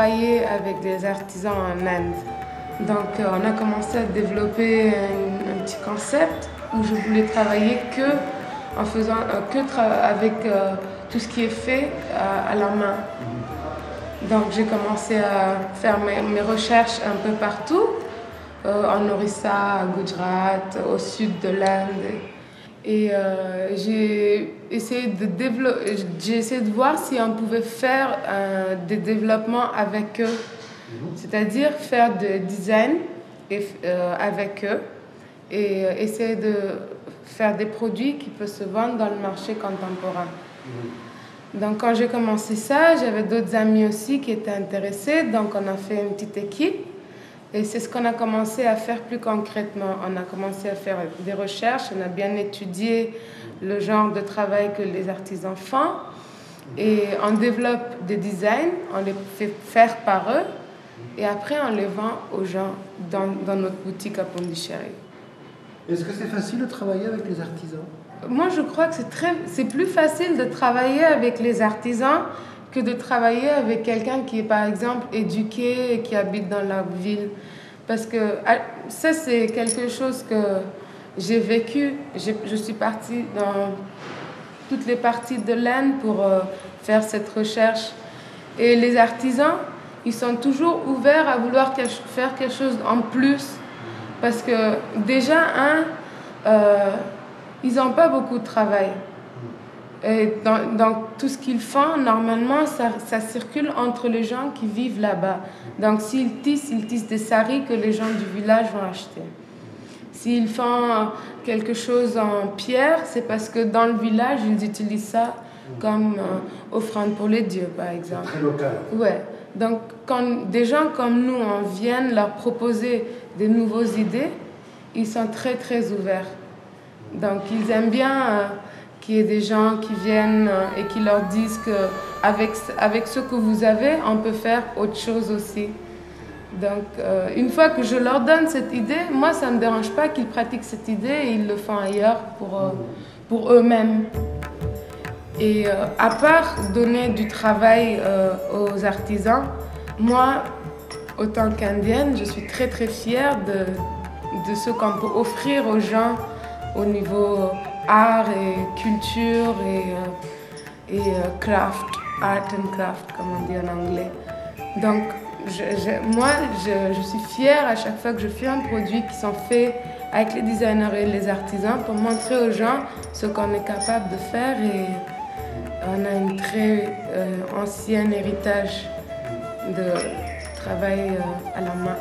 travailler avec des artisans en Inde. Donc on a commencé à développer un petit concept où je voulais travailler en faisant avec tout ce qui est fait à la main. Donc j'ai commencé à faire mes recherches un peu partout, en Orissa, à Gujarat, au sud de l'Inde. Et j'ai essayé de voir si on pouvait faire des développements avec eux, c'est-à-dire faire des design avec eux et essayer de faire des produits qui peuvent se vendre dans le marché contemporain. Donc quand j'ai commencé ça, j'avais d'autres amis aussi qui étaient intéressés, donc on a fait une petite équipe. Et c'est ce qu'on a commencé à faire plus concrètement. On a commencé à faire des recherches, on a bien étudié le genre de travail que les artisans font. Et on développe des designs, on les fait faire par eux. Et après, on les vend aux gens dans notre boutique à Pondichéry. Est-ce que c'est facile de travailler avec les artisans? Moi, je crois que c'est plus facile de travailler avec les artisans que de travailler avec quelqu'un qui est, par exemple, éduqué et qui habite dans la ville. Parce que ça, c'est quelque chose que j'ai vécu. Je suis partie dans toutes les parties de l'Inde pour faire cette recherche. Et les artisans, ils sont toujours ouverts à vouloir faire quelque chose en plus. Parce que déjà, ils n'ont pas beaucoup de travail. Et dans tout ce qu'ils font, normalement, ça circule entre les gens qui vivent là-bas. Donc, s'ils tissent des saris que les gens du village vont acheter. S'ils font quelque chose en pierre, c'est parce que dans le village, ils utilisent ça comme offrande pour les dieux, par exemple. C'est très local. Ouais. Donc, quand des gens comme nous, on vient leur proposer des nouvelles idées, ils sont très, très ouverts. Donc, ils aiment bien qu'il y ait des gens qui viennent et qui leur disent qu'avec ce que vous avez, on peut faire autre chose aussi. Donc, une fois que je leur donne cette idée, moi, ça ne me dérange pas qu'ils pratiquent cette idée et ils le font ailleurs pour eux-mêmes. Et à part donner du travail aux artisans, moi, autant qu'Indienne, je suis très, très fière de ce qu'on peut offrir aux gens au niveau art et culture et craft, art and craft, comme on dit en anglais. Donc, moi, je suis fière à chaque fois que je fais un produit qui sont faits avec les designers et les artisans pour montrer aux gens ce qu'on est capable de faire. Et on a un très ancien héritage de travail à la main.